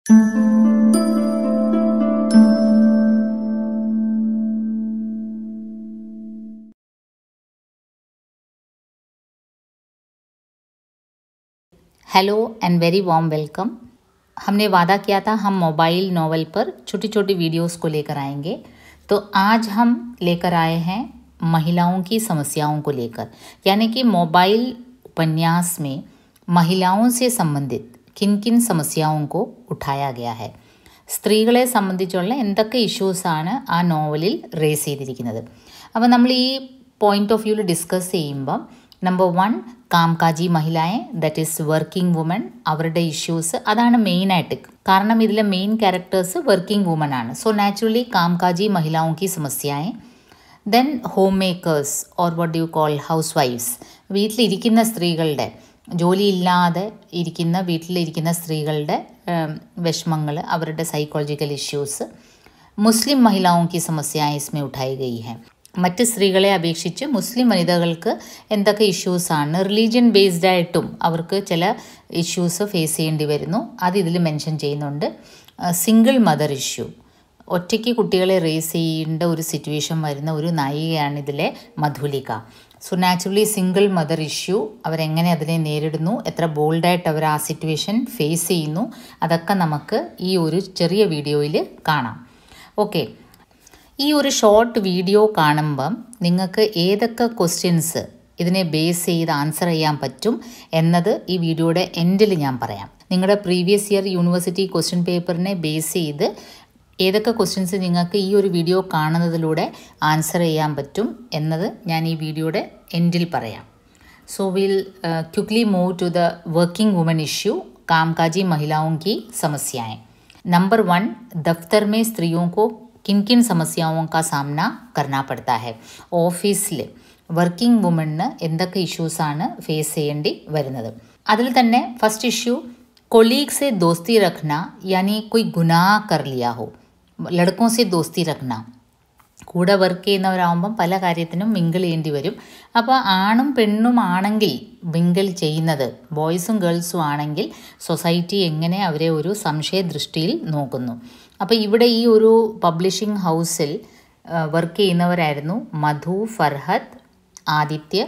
Hello and very warm welcome. हमने वादा किया था हम मोबाइल नॉवल पर छोटी छोटी वीडियोस को लेकर आएंगे, तो आज हम लेकर आए हैं महिलाओं की समस्याओं को लेकर, यानी कि मोबाइल उपन्यास में महिलाओं से संबंधित किन किन समस्याओं को उठाया गया है, സ്ത്രീകളെ സംബന്ധിച്ചുള്ള എന്തൊക്കെ ഇഷ്യൂസാണ് ആ നോവലിൽ റേസ് ചെയ്തിരിക്കുന്നത്. അപ്പോൾ നമ്മൾ ഈ പോയിന്റ് ഓഫ് വ്യൂവിൽ ഡിസ്കസ് ചെയ്യുമ്പം നമ്പർ 1 കാംകാജി മഹിളയെ, ദാറ്റ് ഈസ് വർക്കിംഗ് വുമൺ, അവരുടെ ഇഷ്യൂസ് അതാണ് മെയിനായിട്ട്. കാരണം ഇതിലെ മെയിൻ ക്യാരക്ടേഴ്സ് വർക്കിംഗ് വുമൺ ആണ്. സോ നാച്ചുറലി കാംകാജി മഹിളാओं की समस्याएं. Then homemakers or what do you call ഹൗസ് വൈഫ്സ്, വീട്ടിലിരിക്കുന്ന സ്ത്രീകളുടെ, ജോലിയില്ലാതെ ഇരിക്കുന്ന വീട്ടിലിരിക്കുന്ന സ്ത്രീകളുടെ विषमंगल, അവരുടെ സൈക്കോളജിക്കൽ ഇഷ്യൂസ്. മുസ്ലിം महिलाओं की समस्याएं इसमें उठाई गई हैं. മറ്റ് സ്ത്രീകളെ അപേക്ഷിച്ച് മുസ്ലിം വനിതകൾക്ക് എന്തൊക്കെ ഇഷ്യൂസാണ്, റിലീജിയൻ ബേസ്ഡ് ആയിട്ടും അവർക്ക് ചില ഇഷ്യൂസ് ഫേസ് ചെയ്യേണ്ടി വരുന്നു, അത് ഇതിൽ മെൻഷൻ ചെയ്യുന്നുണ്ട്. സിംഗിൾ മദർ ഇഷ്യൂ, ഒറ്റയ്ക്ക് കുട്ടികളെ റേസ് ചെയ്യേണ്ട ഒരു സിറ്റുവേഷൻ വരുന്ന ഒരു നായികയാണ് ഇതിലെ Madhulika. So naturally single mother issue, അവരെങ്ങനെ അതിനെ നേരിടുന്നു, എത്ര ബോൾഡായിട്ട് അവർ ആ സിറ്റുവേഷൻ ഫേസ് ചെയ്യുന്നു, അതൊക്കെ നമുക്ക് ഈ ഒരു ചെറിയ വീഡിയോയിൽ കാണാം. ഓക്കെ, ഈ ഒരു ഷോർട്ട് വീഡിയോ കാണുമ്പം നിങ്ങൾക്ക് ഏതൊക്കെ ക്വസ്റ്റ്യൻസ് ഇതിനെ ബേസ് ചെയ്ത് ആൻസർ ചെയ്യാൻ പറ്റും എന്നത് ഈ വീഡിയോയുടെ എൻഡിൽ ഞാൻ പറയാം. നിങ്ങളുടെ പ്രീവിയസ് ഇയർ യൂണിവേഴ്സിറ്റി ക്വസ്റ്റ്യൻ പേപ്പറിനെ ബേസ് ചെയ്ത് ഏതൊക്കെ ക്വസ്റ്റ്യൻസ് നിങ്ങൾക്ക് ഈ ഒരു വീഡിയോ കാണുന്നതിലൂടെ ആൻസർ ചെയ്യാൻ പറ്റും എന്നത് ഞാൻ ഈ വീഡിയോയുടെ എൻഡിൽ പറയാം. So will quickly move to the working woman issue, कामकाजी महिलाओं की समस्याएं. नंबर 1, दफ्तर में स्त्रियों को किन किन समस्याओं का सामना करना पड़ता है. ഓഫീസിൽ വർക്കിംഗ് വുമണിന് എന്തൊക്കെ ഇഷ്യൂസാണ് ഫേസ് ചെയ്യേണ്ടി വരുന്നത്. അതിൽ തന്നെ ഫസ്റ്റ് ഇഷ്യൂ, कोलीग से दोस्ती रखना, यानी कोई गुनाह कर लिया हो, लड़कों से दोस्ती रखना. കൂടെ വർക്ക് ചെയ്യുന്നവരാകുമ്പം പല കാര്യത്തിനും മിങ്കിൾ ചെയ്യേണ്ടി വരും. അപ്പോൾ ആണും പെണ്ണും ആണെങ്കിൽ മിങ്കിൾ ചെയ്യുന്നത്, ബോയ്സും ഗേൾസും ആണെങ്കിൽ സൊസൈറ്റി എങ്ങനെ അവരെ ഒരു സംശയദൃഷ്ടിയിൽ നോക്കുന്നു. അപ്പോൾ ഇവിടെ ഈ ഒരു പബ്ലിഷിംഗ് ഹൗസിൽ വർക്ക് ചെയ്യുന്നവരായിരുന്നു മധു, ഫർഹത്ത്, ആദിത്യ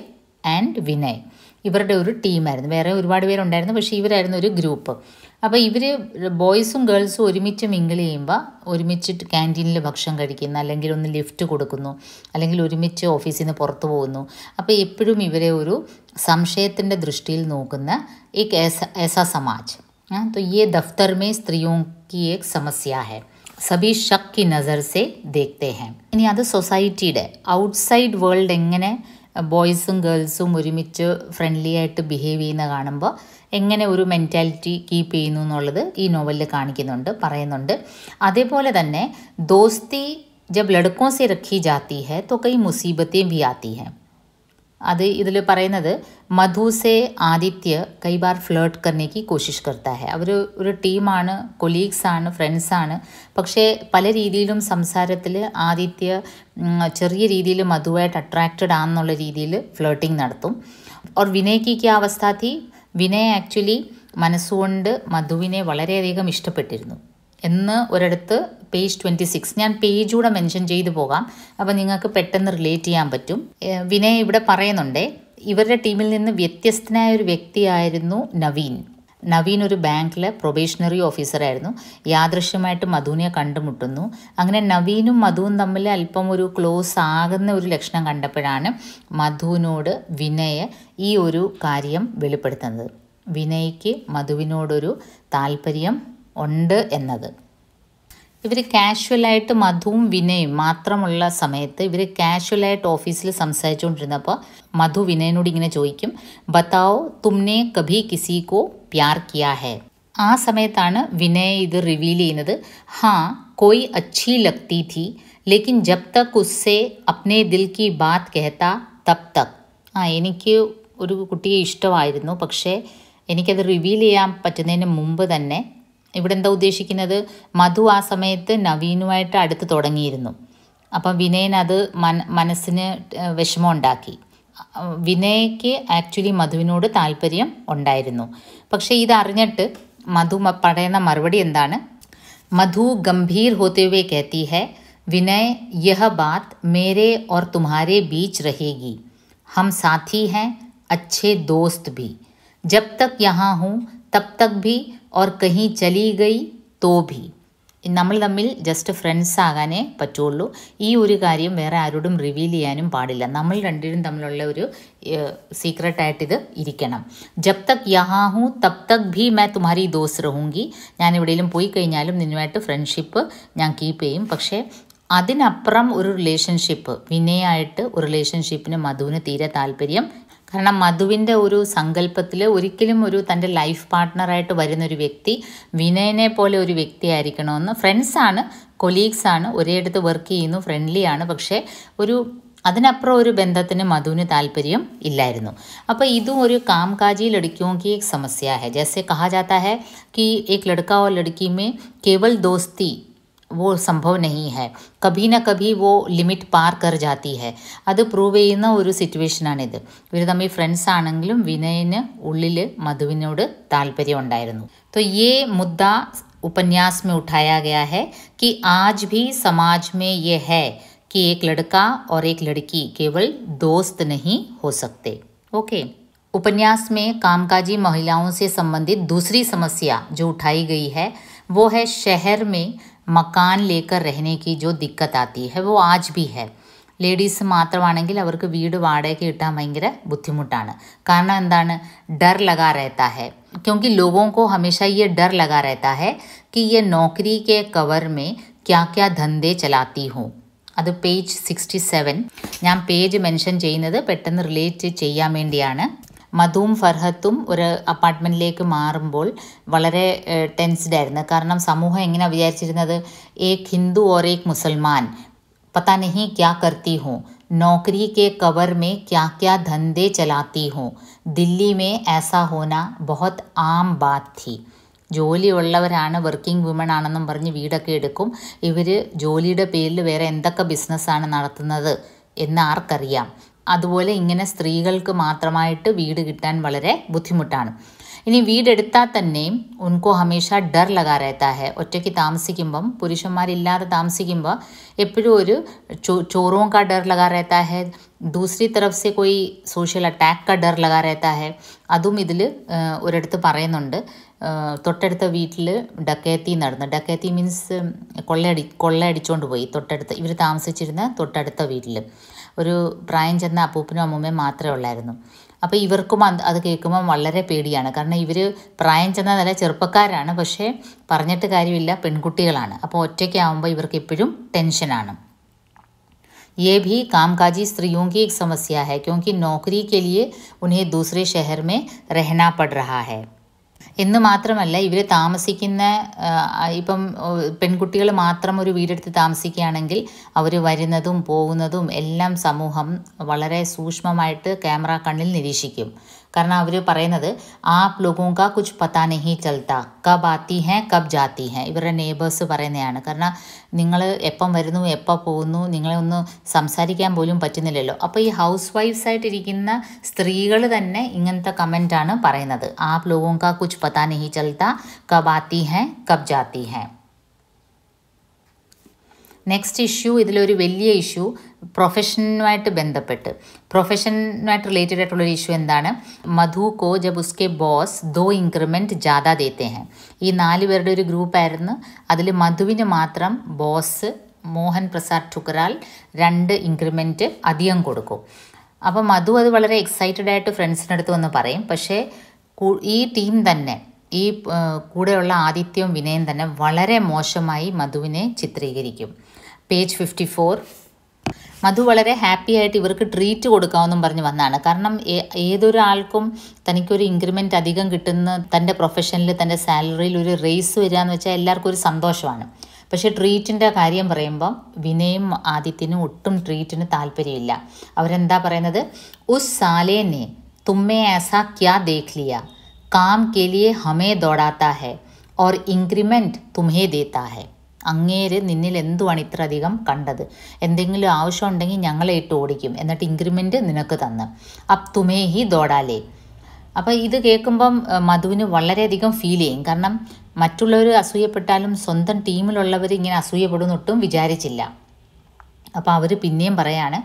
ആൻഡ് വിനയ്. ഇവരുടെ ഒരു ടീമായിരുന്നു. വേറെ ഒരുപാട് പേരുണ്ടായിരുന്നു, പക്ഷേ ഇവരായിരുന്നു ഒരു ഗ്രൂപ്പ്. അപ്പോൾ ഇവർ ബോയ്സും ഗേൾസും ഒരുമിച്ച് മിങ്കിൾ ചെയ്യുമ്പോൾ ഒരുമിച്ച് ക്യാൻറ്റീനിൽ ഭക്ഷണം കഴിക്കുന്നു, അല്ലെങ്കിൽ ഒന്ന് ലിഫ്റ്റ് കൊടുക്കുന്നു, അല്ലെങ്കിൽ ഒരുമിച്ച് ഓഫീസിൽ നിന്ന് പുറത്തു പോകുന്നു. അപ്പോൾ എപ്പോഴും ഇവരെ ഒരു സംശയത്തിൻ്റെ ദൃഷ്ടിയിൽ നോക്കുന്ന एक ऐसा समाज. तो ये दफ्तर में स्त्रियों की एक समस्या है, सभी शक की नज़र से देखते हैं. ഇനി അത് സൊസൈറ്റിയുടെ ഔട്ട്സൈഡ് വേൾഡ് എങ്ങനെ ബോയ്സും ഗേൾസും ഒരുമിച്ച് ഫ്രണ്ട്ലി ആയിട്ട് ബിഹേവ് ചെയ്യുന്ന കാണുമ്പോൾ എങ്ങനെ ഒരു മെൻറ്റാലിറ്റി കീപ്പ് ചെയ്യുന്നു എന്നുള്ളത് ഈ നോവലിൽ കാണിക്കുന്നുണ്ട്, പറയുന്നുണ്ട്. അതേപോലെ തന്നെ ദോസ്തി ജബ് ലഡ്കോं से रखी जाती है तो कई मुसीबतें भी आती हैं. അത് ഇതിൽ പറയുന്നത്, മധു സെ ആദിത്യ കൈ ബാർ ഫ്ലേർട്ട് കർണേക്ക് കോശിഷ് കർത്താ ഹെ. അവർ ഒരു ടീമാണ്, കൊലീഗ്സാണ്, ഫ്രണ്ട്സാണ്. പക്ഷേ പല രീതിയിലും സംസാരത്തിൽ ആദിത്യ ചെറിയ രീതിയിൽ മധുവായിട്ട് അട്രാക്റ്റഡ് ആണെന്നുള്ള രീതിയിൽ ഫ്ലേർട്ടിങ് നടത്തും. ഓർ വിനയ്ക്ക് ക്യാ അവസ്ഥ തീ, വിനയ് ആക്ച്വലി മനസ്സുകൊണ്ട് മധുവിനെ വളരെയധികം ഇഷ്ടപ്പെട്ടിരുന്നു എന്ന് ഒരിടത്ത് പേജ് 26, ഞാൻ പേജ് കൂടെ മെൻഷൻ ചെയ്തു പോകാം, അപ്പോൾ നിങ്ങൾക്ക് പെട്ടെന്ന് റിലേറ്റ് ചെയ്യാൻ പറ്റും. വിനയ് ഇവിടെ പറയുന്നുണ്ട്, ഇവരുടെ ടീമിൽ നിന്ന് വ്യത്യസ്തനായ ഒരു വ്യക്തിയായിരുന്നു നവീൻ. നവീൻ ഒരു ബാങ്കിലെ പ്രൊബേഷണറി ഓഫീസറായിരുന്നു. യാദൃശ്യമായിട്ട് മധുവിനെ കണ്ടുമുട്ടുന്നു. അങ്ങനെ നവീനും മധുവും തമ്മിൽ അല്പം ഒരു ക്ലോസ് ആകുന്ന ഒരു ലക്ഷണം കണ്ടപ്പോഴാണ് മധുവിനോട് വിനയ് ഈ ഒരു കാര്യം വെളിപ്പെടുത്തുന്നത്. വിനയ്ക്ക് മധുവിനോടൊരു താല്പര്യം ഉണ്ട് എന്നത്. ഇവർ കാഷ്വലായിട്ട് മധുവും വിനയും മാത്രമുള്ള സമയത്ത് ഇവർ കാഷ്വലായിട്ട് ഓഫീസിൽ സംസാരിച്ചുകൊണ്ടിരുന്നപ്പോൾ മധു വിനയനോട് ഇങ്ങനെ ചോദിക്കും, ബത്താओ തുമ്നെ കഭി കിസി കോ പ്യാർ കിയാ ഹെ. ആ സമയത്താണ് വിനയ് ഇത് റിവീൽ ചെയ്യുന്നത്. ഹാ കോയി അച്ഛി ലഗ്തി थी, लेकिन जब तक उससे अपने दिल की बात कहता तब तक. എനിക്ക് ഒരു കുട്ടിയെ ഇഷ്ടമായിരുന്നു, പക്ഷേ എനിക്കത് റിവീൽ ചെയ്യാൻ പറ്റുന്നതിന് മുമ്പ് തന്നെ. ഇവിടെ എന്താ ഉദ്ദേശിക്കുന്നത്, മധു ആ സമയത്ത് നവീനുമായിട്ട് അടുത്ത് തുടങ്ങിയിരുന്നു. അപ്പം വിനയൻ അത് മനസ്സിന് വിഷമം ഉണ്ടാക്കി. വിനയ്ക്ക് ആക്ച്വലി മധുവിനോട് താല്പര്യം ഉണ്ടായിരുന്നു. പക്ഷേ ഇതറിഞ്ഞിട്ട് മധു പറയുന്ന മറുപടി എന്താണ്? मधु गंभीर होते हुए कहती है, विनय यह बात मेरे और तुम्हारे बीच रहेगी। हम साथी हैं, अच्छे दोस्त भी। जब तक यहाँ हूँ तब तक भी और कहीं चली गई तो भी। നമ്മൾ തമ്മിൽ ജസ്റ്റ് ഫ്രണ്ട്സ് ആകാനേ പറ്റുള്ളൂ. ഈ ഒരു കാര്യം വേറെ ആരോടും റിവീൽ ചെയ്യാനും പാടില്ല. നമ്മൾ രണ്ടുപേരും തമ്മിലുള്ള ഒരു സീക്രട്ടായിട്ട് ഇത് ഇരിക്കണം. ജബ് Tak യഹാ who തബ് Tak Bhi my Tumhari ദോസ്ത് രഹൂംഗി. ഞാൻ എവിടെയെങ്കിലും പോയി കഴിഞ്ഞാലും നിന്നുമായിട്ട് ഫ്രണ്ട്ഷിപ്പ് ഞാൻ കീപ്പ് ചെയ്യും. പക്ഷേ അതിനപ്പുറം ഒരു റിലേഷൻഷിപ്പ്, വിനയായിട്ട് ഒരു റിലേഷൻഷിപ്പിന് മധുവിന് തീരെ താല്പര്യം. കാരണം മധുവിൻ്റെ ഒരു സങ്കല്പത്തിൽ ഒരിക്കലും ഒരു തൻ്റെ ലൈഫ് പാർട്ട്ണറായിട്ട് വരുന്നൊരു വ്യക്തി വിനയനെ പോലെ ഒരു വ്യക്തി ആയിരിക്കണമെന്ന്. ഫ്രണ്ട്സാണ്, കൊലീഗ്സാണ്, ഒരേ അടുത്ത് വർക്ക് ചെയ്യുന്നു, ഫ്രണ്ട്ലിയാണ്. പക്ഷേ അതിനപ്പുറം ഒരു ബന്ധത്തിന് മധുവിന് താല്പര്യം ഇല്ലായിരുന്നു. അപ്പോൾ ഇതും ഒരു കാംകാജി ലड़कियों की एक समस्या है. जैसे कहा जाता है कि एक लड़का और लड़की में केवल दोस्ती वो संभव नहीं है, कभी ना कभी वो ലിമിറ്റ് പാർ കർ ജാത്തി ഹെ. അത് പ്രൂവ് ചെയ്യുന്ന ഒരു സിറ്റുവേഷനാണിത്. ഇവർ തമ്മിൽ ഫ്രണ്ട്സ് ആണെങ്കിലും വിനയന് ഉള്ളിൽ മധുവിനോട് താല്പര്യം ഉണ്ടായിരുന്നു. तो ये मुद्दा उपन्यास में उठाया गया है कि आज भी समाज में ये है कि एक लड़का और एक लड़की केवल दोस्त नहीं हो सकते. ओके. उपन्यास में कामकाजी महिलाओं से संबंधित दूसरी समस्या जो उठाई गई है वो है शहर में മക്കാൻ ലേക്കർ രഹനെ जो दिक्कत आती है वो आज भी है. ലേഡീസ് മാത്രമാണെങ്കിൽ അവർക്ക് വീട് വാടകയ്ക്ക് കിട്ടാൻ ഭയങ്കര ബുദ്ധിമുട്ടാണ്. കാരണം എന്താണ്? ഡർ ലഗാ रहता है, क्योंकि लोगों को हमेशा ये डर लगा रहता है कि ये नौकरी के कवर में क्या क्या धंधे चलाती हूँ. അത് പേജ് 67. ഞാൻ പേജ് മെൻഷൻ ചെയ്യുന്നത് പെട്ടെന്ന് റിലേറ്റ് ചെയ്യാൻ വേണ്ടിയാണ്. മധുവും ഫർഹത്തും ഒരു അപ്പാർട്ട്മെൻറ്റിലേക്ക് മാറുമ്പോൾ വളരെ ടെൻസ്ഡ് ആയിരുന്നു. കാരണം സമൂഹം എങ്ങനെയാണ് വിചാരിച്ചിരുന്നത്? ഏക് ഹിന്ദു ഓർ ഏക് മുസൽമാൻ പത്താ നഹീ ക്യാ കർത്തി ഹൂँ, नौकरी के कवर में क्या क्या धंधे चलाती हूँ. दिल्ली में ऐसा होना बहुत आम बात थी. ജോലിയുള്ളവരാണ്, വർക്കിംഗ് വുമൺ ആണെന്നും പറഞ്ഞ് വീടൊക്കെ എടുക്കും. ഇവർ ജോലിയുടെ പേരിൽ വേറെ എന്തൊക്കെ ബിസിനസ്സാണ് നടത്തുന്നത് എന്ന് ആർക്കറിയാം. അതുപോലെ ഇങ്ങനെ സ്ത്രീകൾക്ക് മാത്രമായിട്ട് വീട് കിട്ടാൻ വളരെ ബുദ്ധിമുട്ടാണ്. ഇനി വീടെടുത്താൽ തന്നെയും ഉनको ഹമേഷ ഡർ ലഗാ रहता है. ഒറ്റയ്ക്ക് താമസിക്കുമ്പം, പുരുഷന്മാരില്ലാതെ താമസിക്കുമ്പോൾ എപ്പോഴും ഒരു चोरों का डर लगा रहता है. दूसरी तरफ से कोई सोशल अटैक का डर लगा रहता है. അതും ഇതിൽ ഒരിടത്ത് പറയുന്നുണ്ട്. തൊട്ടടുത്ത വീട്ടിൽ ഡക്കയത്തി നടന്നു. ഡക്കയത്തി മീൻസ് കൊള്ളയടിച്ചുകൊണ്ട് പോയി. തൊട്ടടുത്ത് ഇവർ താമസിച്ചിരുന്ന തൊട്ടടുത്ത വീട്ടിൽ ഒരു പ്രായം ചെന്ന അപ്പൂപ്പനും അമ്മൂമ്മയും മാത്രമേ ഉള്ളായിരുന്നു. അപ്പോൾ ഇവർക്കും അത് കേൾക്കുമ്പോൾ വളരെ പേടിയാണ്. കാരണം ഇവർ പ്രായം ചെന്ന നല്ല ചെറുപ്പക്കാരാണ്, പക്ഷേ പറഞ്ഞിട്ട് കാര്യമില്ല, പെൺകുട്ടികളാണ്. അപ്പോൾ ഒറ്റയ്ക്കാവുമ്പോൾ ഇവർക്ക് എപ്പോഴും ടെൻഷനാണ്. ये भी कामकाजी स्त्रियों की एक समस्या है, क्योंकि नौकरी के लिए उन्हें दूसरे शहर में रहना पड़ रहा है. എന്ന് മാത്രമല്ല, ഇവർ താമസിക്കുന്ന ഇപ്പം പെൺകുട്ടികൾ മാത്രം ഒരു വീടെടുത്ത് താമസിക്കുകയാണെങ്കിൽ അവർ വരുന്നതും പോകുന്നതും എല്ലാം സമൂഹം വളരെ സൂക്ഷ്മമായിട്ട് ക്യാമറ കണ്ണിൽ നിരീക്ഷിക്കും. കാരണം അവർ പറയുന്നത് ആപ് ലോഗോं का कुछ पता नहीं चलता, कब आती हैं कब जाती हैं. ഇവരുടെ നെയ്ബേഴ്സ് പറയുന്നതാണ്. കാരണം നിങ്ങൾ എപ്പം വരുന്നു എപ്പോൾ പോകുന്നു നിങ്ങളെ ഒന്ന് സംസാരിക്കാൻ പോലും പറ്റുന്നില്ലല്ലോ. അപ്പോൾ ഈ ഹൗസ് വൈഫ്സ് ആയിട്ടിരിക്കുന്ന സ്ത്രീകൾ തന്നെ ഇങ്ങനത്തെ കമൻറ്റാണ് പറയുന്നത്. ആപ് ലോഗോं का कुछ पता नहीं चलता, कब आती हैं कब जाती हैं. നെക്സ്റ്റ് ഇഷ്യൂ, ഇതിലൊരു വലിയ ഇഷ്യൂ പ്രൊഫഷനുമായിട്ട് ബന്ധപ്പെട്ട്, പ്രൊഫഷനുമായിട്ട് റിലേറ്റഡ് ആയിട്ടുള്ളൊരു ഇഷ്യൂ എന്താണ്? മധു കോ ജബ് ഉസ്കെ ബോസ് 2 ഇൻക്രിമെൻറ്റ് ജാദാ ദേത്തെ ഹൈ. ഈ 4 പേരുടെ ഒരു ഗ്രൂപ്പായിരുന്നു. അതിൽ മധുവിന് മാത്രം ബോസ് മോഹൻ പ്രസാദ് ഠുക്രാൽ 2 ഇൻക്രിമെൻറ്റ് അധികം കൊടുക്കും. അപ്പോൾ മധു അത് വളരെ എക്സൈറ്റഡ് ആയിട്ട് ഫ്രണ്ട്സിനടുത്ത് വന്ന് പറയും. പക്ഷേ ഈ ടീം തന്നെ, ഈ കൂടെയുള്ള ആദിത്യവും വിനയം തന്നെ വളരെ മോശമായി മധുവിനെ ചിത്രീകരിക്കും. പേജ് 54. മധു വളരെ ഹാപ്പി ആയിട്ട് ഇവർക്ക് ട്രീറ്റ് കൊടുക്കാമെന്നും പറഞ്ഞ് വന്നതാണ്. കാരണം ഏതൊരാൾക്കും തനിക്കൊരു ഇൻക്രിമെൻറ്റ് അധികം കിട്ടുന്ന, തൻ്റെ പ്രൊഫഷനിൽ തൻ്റെ സാലറിയിൽ ഒരു റേസ് വരിക എന്ന് വെച്ചാൽ എല്ലാവർക്കും ഒരു സന്തോഷമാണ്. പക്ഷേ ട്രീറ്റിൻ്റെ കാര്യം പറയുമ്പം വിനയും ആദിത്യനും ഒട്ടും ട്രീറ്റിന് താല്പര്യമില്ല. അവരെന്താ പറയുന്നത്? ഉസ് സാലേനെ തുമ്മേ ऐसा क्या देख लिया, काम के लिए हमें दौड़ाता है और इंक्रीमेंट तुम्हें देता है. അങ്ങേര് നിന്നിൽ എന്തുവാണ് ഇത്ര അധികം കണ്ടത്? എന്തെങ്കിലും ആവശ്യമുണ്ടെങ്കിൽ ഞങ്ങളെ ഇട്ട് ഓടിക്കും, എന്നിട്ട് ഇൻക്രിമെൻറ്റ് നിനക്ക് തന്ന്. അബ് തുമേ ഹി ദോടാലേ. അപ്പോൾ ഇത് കേൾക്കുമ്പം മധുവിന് വളരെയധികം ഫീൽ ചെയ്യും. കാരണം മറ്റുള്ളവർ അസൂയപ്പെട്ടാലും സ്വന്തം ടീമിലുള്ളവർ ഇങ്ങനെ അസൂയപ്പെടുന്നൊട്ടും വിചാരിച്ചില്ല. അപ്പോൾ അവർ പിന്നെയും പറയാണ്,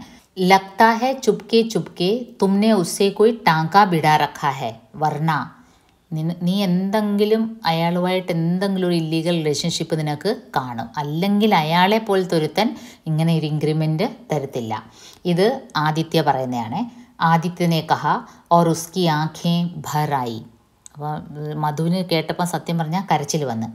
ലഗ്താ ഹെ ചുപ്കെ ചുപ്കെ തുമ്നെ ഉസ്സെ കോയി ടാങ്ക ബിടാ രഖാ ഹെ വർണ. നീ എന്തെങ്കിലും അയാളുമായിട്ട് എന്തെങ്കിലും ഒരു ഇല്ലീഗൽ റിലേഷൻഷിപ്പ് നിനക്ക് കാണും, അല്ലെങ്കിൽ അയാളെ പോലത്തെ ഒരുത്തൻ ഇങ്ങനെ ഒരു ഇൻക്രിമെൻറ്റ് തരത്തില്ല. ഇത് ആദിത്യ പറയുന്നതാണ്. ആദിത്യനെ കഹ ഓർ ഉസ്കി ആഖേ ഭറായി. അപ്പോൾ മധുവിന് കേട്ടപ്പോൾ സത്യം പറഞ്ഞാൽ കരച്ചിൽ വന്ന്.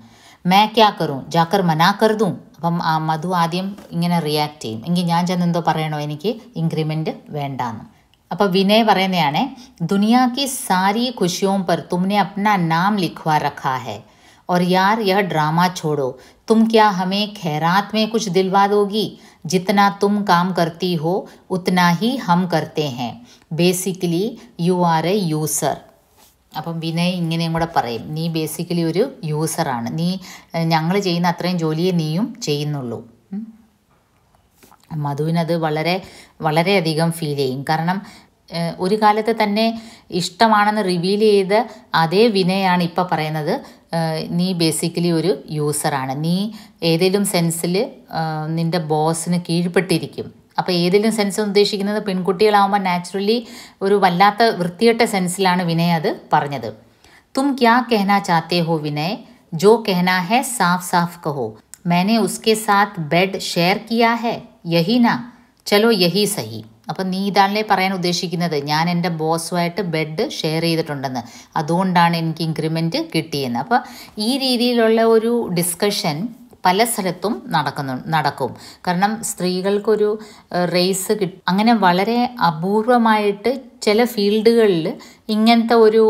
മേ ക്യാ കറും ജാക്കർ മനാ കരുതും. അപ്പം മധു ആദ്യം ഇങ്ങനെ റിയാക്ട് ചെയ്യും, എങ്കിൽ ഞാൻ ചെന്ന് എന്തോ പറയണോ, എനിക്ക് ഇൻക്രിമെൻറ്റ് വേണ്ടാന്ന്. അപ്പോൾ വിനയ് പറയുന്നതാണ്, ദുനിയാ की सारी खुशियों पर तुमने अपना नाम लिखवा रखा है और यार यह ड्रामा छोड़ो, तुम क्या हमें खैरात में कुछ दिलवा दोगी? जितना तुम काम करती हो उतना ही हम करते हैं, basically you are a user. അപ്പം വിനയ് ഇങ്ങനെയും കൂടെ പറയും, നീ ബേസിക്കലി ഒരു യൂസറാണ്, നീ ഞങ്ങൾ ചെയ്യുന്ന അത്രയും ജോലിയെ നീയും ചെയ്യുന്നുള്ളൂ. മധുവിനത് വളരെയധികം ഫീൽ ചെയ്യും. കാരണം ഒരു കാലത്ത് തന്നെ ഇഷ്ടമാണെന്ന് റിവീൽ ചെയ്ത അതേ വിനയാണ് ഇപ്പം പറയുന്നത്, നീ ബേസിക്കലി ഒരു യൂസറാണ്, നീ ഏതെങ്കിലും സെൻസിൽ നിൻ്റെ ബോസിന് കീഴ്പ്പെട്ടിരിക്കും. അപ്പോൾ ഏതെങ്കിലും സെൻസ് ഉദ്ദേശിക്കുന്നത് പെൺകുട്ടികളാകുമ്പോൾ നാച്ചുറലി ഒരു വല്ലാത്ത വൃത്തികെട്ട സെൻസിലാണ് വിനയ് അത് പറഞ്ഞത്. തും ക്യാ കഹനാ ചാത്തേ ഹോ വിനയ്, ജോ കഹനാ ഹെ സാഫ് സാഫ് കഹോ, मैंने उसके साथ बेड ഷെയർ किया है यही ना, चलो यही सही. അപ്പം നീ ഇതാണല്ലേ പറയാൻ ഉദ്ദേശിക്കുന്നത്, ഞാൻ എൻ്റെ ബോസുമായിട്ട് ബെഡ് ഷെയർ ചെയ്തിട്ടുണ്ടെന്ന്, അതുകൊണ്ടാണ് എനിക്ക് ഇൻക്രിമെൻറ്റ് കിട്ടിയെന്ന്. അപ്പോൾ ഈ രീതിയിലുള്ള ഒരു ഡിസ്കഷൻ പല സ്ഥലത്തും നടക്കും. കാരണം സ്ത്രീകൾക്കൊരു റേസ് അങ്ങനെ വളരെ അപൂർവമായിട്ട് ചില ഫീൽഡുകളിൽ ഇങ്ങനത്തെ ഒരു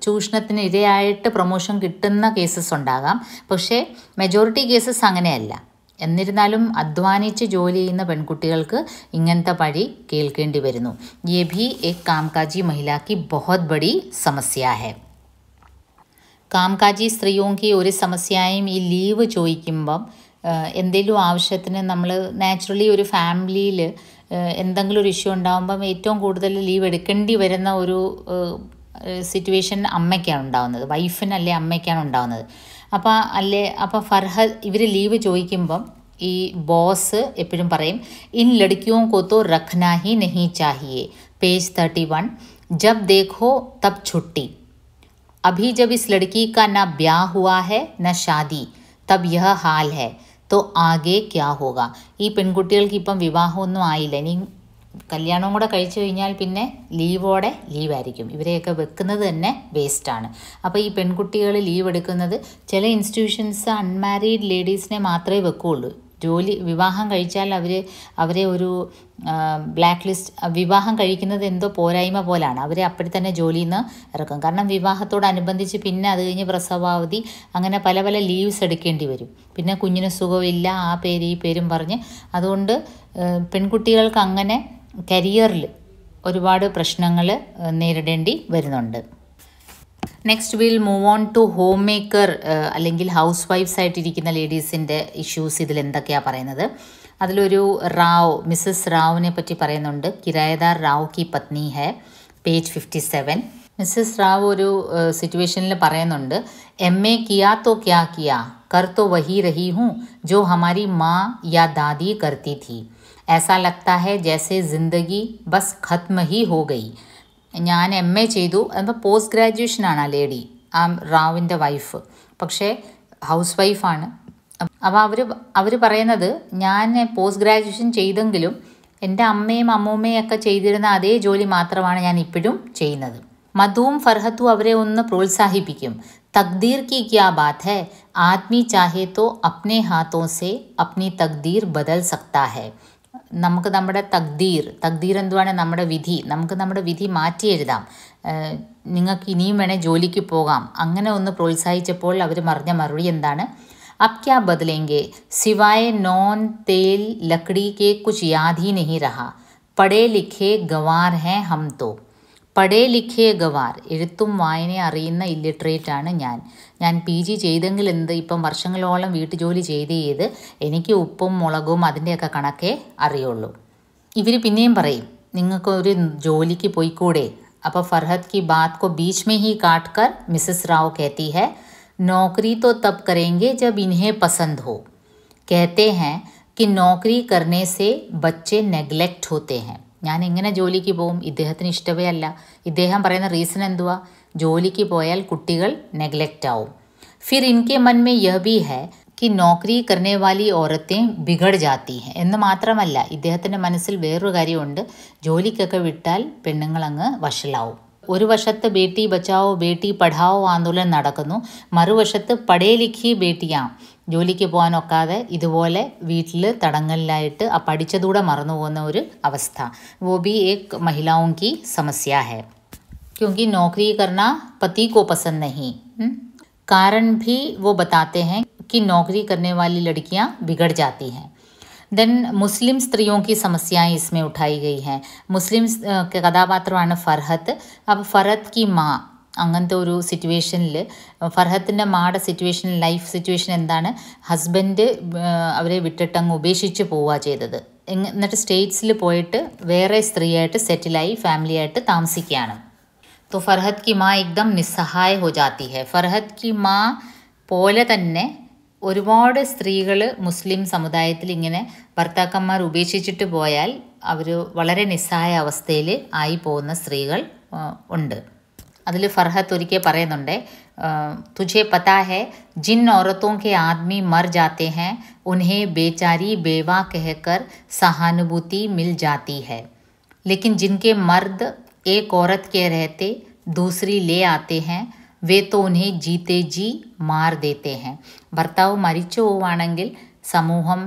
ചൂഷണത്തിന് ഇരയായിട്ട് പ്രൊമോഷൻ കിട്ടുന്ന കേസസ് ഉണ്ടാകാം. പക്ഷേ മെജോറിറ്റി കേസസ് അങ്ങനെയല്ല. എന്നിരുന്നാലും അധ്വാനിച്ച് ജോലി ചെയ്യുന്ന പെൺകുട്ടികൾക്ക് ഇങ്ങനത്തെ പഴി കേൾക്കേണ്ടി വരുന്നു. യേ ഭി ഏക് കാംകാജി महिला की बहुत बड़ी समस्या है. കാംകാജി സ്ത്രീയോങ്കി ഒരു സമസ്യയും ഈ ലീവ് ചോദിക്കുമ്പം എന്തെങ്കിലും ആവശ്യത്തിന് നമ്മൾ നാച്ചുറലി ഒരു ഫാമിലിയിൽ എന്തെങ്കിലും ഒരു ഇഷ്യൂ ഉണ്ടാകുമ്പം ഏറ്റവും കൂടുതൽ ലീവ് എടുക്കേണ്ടി വരുന്ന ഒരു സിറ്റുവേഷൻ അമ്മയ്ക്കാണ് ഉണ്ടാകുന്നത്, വൈഫിനല്ലേ അമ്മയ്ക്കാണ് ഉണ്ടാകുന്നത്. അപ്പോൾ ഫർഹദ് ഇവർ ലീവ് ചോദിക്കുമ്പം ഈ ബോസ് എപ്പോഴും പറയും, ഇൻ ലഡ്കിയോ കോ തോ റഖ്നാ ഹി നഹീ ചാഹിയേ, പേജ് 31, ജബ് ദേഖോ തബ് छुट्टी, अभी जब इस लड़की का ना ब्याह हुआ है ना शादी, तब यह हाल है, तो आगे क्या होगा. ഈ പെൺകുട്ടികൾക്ക് ഇപ്പം വിവാഹമൊന്നും ആയില്ല, ഇനി കല്യാണവും കൂടെ കഴിച്ചു കഴിഞ്ഞാൽ പിന്നെ ലീവായിരിക്കും. ഇവരെയൊക്കെ വെക്കുന്നത് തന്നെ വേസ്റ്റാണ്. അപ്പോൾ ഈ പെൺകുട്ടികൾ ലീവ് എടുക്കുന്നത് ചില ഇൻസ്റ്റിറ്റ്യൂഷൻസ് അൺമാരീഡ് ലേഡീസിനെ മാത്രമേ വെക്കുകയുള്ളൂ. വിവാഹം കഴിച്ചാൽ അവരെ ഒരു ബ്ലാക്ക് ലിസ്റ്റ്, വിവാഹം കഴിക്കുന്നത് എന്തോ പോരായ്മ പോലാണ്, അവരെ അപ്പോഴെ തന്നെ ജോലിയിൽ നിന്ന് ഇറക്കും. കാരണം വിവാഹത്തോടനുബന്ധിച്ച് പിന്നെ അത് കഴിഞ്ഞ് പ്രസവാവധി അങ്ങനെ പല പല ലീവ്സ് എടുക്കേണ്ടി വരും. പിന്നെ കുഞ്ഞിന് സുഖമില്ല, ആ പേര് ഈ പേരും പറഞ്ഞ്. അതുകൊണ്ട് പെൺകുട്ടികൾക്ക് അങ്ങനെ കരിയറിൽ ഒരുപാട് പ്രശ്നങ്ങൾ നേരിടേണ്ടി വരുന്നുണ്ട്. Next will move on to homemaker അല്ലെങ്കിൽ ഹൗസ് വൈഫ്സ് ആയിട്ടിരിക്കുന്ന ലേഡീസിൻ്റെ ഇഷ്യൂസ്. ഇതിൽ എന്തൊക്കെയാണ് പറയുന്നത്? അതിലൊരു മിസ്സസ് റാവുവിനെ പറ്റി പറയുന്നുണ്ട്. കിരായദാർ റാവു കി പത്നി ഹെ, പേജ് 57. മിസ്സസ് റാവു ഒരു സിറ്റുവേഷനിൽ പറയുന്നുണ്ട്, MA കിയാ തോ ക്യാ കിയാ, कर तो वही रही हूँ जो हमारी माँ या दादी करती थी, ऐसा लगता है जैसे ज़िंदगी बस ख़त्म ही हो गई. ഞാൻ MA ചെയ്തു, അപ്പോൾ പോസ്റ്റ് ഗ്രാജുവേഷനാണ് ആ ലേഡി, ആ റാവിൻ്റെ വൈഫ്, പക്ഷേ ഹൗസ് വൈഫാണ്. അപ്പോൾ അവർ പറയുന്നത്, ഞാൻ പോസ്റ്റ് ഗ്രാജുവേഷൻ ചെയ്തെങ്കിലും എൻ്റെ അമ്മയും അമ്മൂമ്മയും ഒക്കെ ചെയ്തിരുന്ന അതേ ജോലി മാത്രമാണ് ഞാൻ ഇപ്പോഴും ചെയ്യുന്നത്. മധുവും ഫർഹത്തും അവരെ ഒന്ന് പ്രോത്സാഹിപ്പിക്കും. തക്ദീർ की क्या बात है, आदमी चाहे तो अपने हाथों से अपनी तकदीर बदल सकता है. നമുക്ക് നമ്മുടെ തക്ദീർ എന്തുവാണ്? നമ്മുടെ വിധി. നമുക്ക് നമ്മുടെ വിധി മാറ്റി എഴുതാം, നിങ്ങൾക്ക് ഇനിയും വേണേൽ ജോലിക്ക് പോകാം. അങ്ങനെ ഒന്ന് പ്രോത്സാഹിച്ചപ്പോൾ അവർ പറഞ്ഞ മറുപടി എന്താണ്? अब क्या बदलेंगे, सिवाय नॉन तेल लकड़ी के कुछ याद ही नहीं रहा, पढ़े लिखे गवार हैं हम तो. പടേ ലിഖേ ഗവാർ, എഴുത്തും വായനയും അറിയുന്ന ഇല്ലിറ്ററേറ്റാണ് ഞാൻ PG ചെയ്തെങ്കിൽ എന്ത്, ഇപ്പം വർഷങ്ങളോളം വീട്ടുജോലി ചെയ്ത് എനിക്ക് ഉപ്പും മുളകും അതിൻ്റെയൊക്കെ കണക്കേ അറിയുള്ളൂ. ഇവർ പിന്നെയും പറയും, നിങ്ങൾക്ക് ഒരു ജോലിക്ക് പോയിക്കൂടെ, अब फरहत की बात को बीच में ही काट कर मिसेस राव कहती है, नौकरी तो तब करेंगे जब इन्हें पसंद हो। कहते हैं कि नौकरी करने से बच्चे നെഗ്ലെക്റ്റ് होते हैं. ഞാൻ എങ്ങനെ ജോലിക്ക് പോകും? ഇദ്ദേഹത്തിന് ഇഷ്ടമേ അല്ല. ഇദ്ദേഹം പറയുന്ന റീസൺ എന്തുവാ? ജോലിക്ക് പോയാൽ കുട്ടികൾ നെഗ്ലെക്റ്റ് ആവും. फिर इनके मन में यह भी है कि नौकरी करने वाली औरतें बिगड़ जाती हैं എന്ന് മാത്രമല്ല ഇദ്ദേഹത്തിൻ്റെ മനസ്സിൽ വേറൊരു കാര്യമുണ്ട്. ജോലിക്കൊക്കെ വിട്ടാൽ പെണ്ണുങ്ങൾ അങ്ങ് വഷളാവും. ഒരു വശത്ത് ബേട്ടി ബച്ചാവോ ബേട്ടി പഠാവോ ആന്തോലൻ നടക്കുന്നു, മറുവശത്ത് പഠേ ലിഖി ബേട്ടിയാം ജോലിക്ക് പോകാനൊക്കാതെ ഇതുപോലെ വീട്ടിൽ തടങ്കലിലായിട്ട് ആ പഠിച്ചതൂടെ മറന്നു പോകുന്ന ഒരു അവസ്ഥ. वो भी एक महिलाओं की समस्या है क्योंकि नौकरी करना पति को पसंद नहीं. कारण भी वो बताते हैं कि नौकरी करने वाली लड़कियां बिगड़ जाती हैं. देन मुस्लिम स्त्रियों की समस्याएं इसमें उठाई गई हैं. मुस्लिम के കഥാപാത്രമാണ് ഫർഹത്ത്. അപ്പോൾ ഫർഹത്ത് की माँ അങ്ങനത്തെ ഒരു സിറ്റുവേഷനിൽ ഫർഹത്തിൻ്റെ മാടെ സിറ്റുവേഷൻ ലൈഫ് സിറ്റുവേഷൻ എന്താണ്? ഹസ്ബൻഡ് അവരെ വിട്ടിട്ടങ്ങ് ഉപേക്ഷിച്ച് പോവുക ചെയ്തത്. എന്നിട്ട് സ്റ്റേറ്റ്സിൽ പോയിട്ട് വേറെ സ്ത്രീയായിട്ട് സെറ്റിലായി ഫാമിലിയായിട്ട് താമസിക്കുകയാണ്. तो फरहत की माँ एकदम निസ്സഹായ हो जाती है. ഫർഹത്ത് की माँ പോലെ തന്നെ ഒരുപാട് സ്ത്രീകൾ മുസ്ലിം സമുദായത്തിൽ ഇങ്ങനെ ഭർത്താക്കന്മാർ ഉപേക്ഷിച്ചിട്ട് പോയാൽ അവർ വളരെ നിസ്സഹായ അവസ്ഥയിൽ ആയി പോകുന്ന സ്ത്രീകൾ ഉണ്ട്. അതിൽ ഫർഹത്ത് ഒരിക്കൽ പറയുന്നുണ്ട്, तुझे पता है जिन औरतों के आदमी मर जाते हैं उन्हें बेचारी बेवा कहकर सहानुभूति मिल जाती है, लेकिन जिनके मर्द एक औरत के रहते दूसरी ले आते हैं वे तो उन्हें जीते जी मार देते हैं. ഭർത്താവ് മരിച്ചു പോവുകയാണെങ്കിൽ സമൂഹം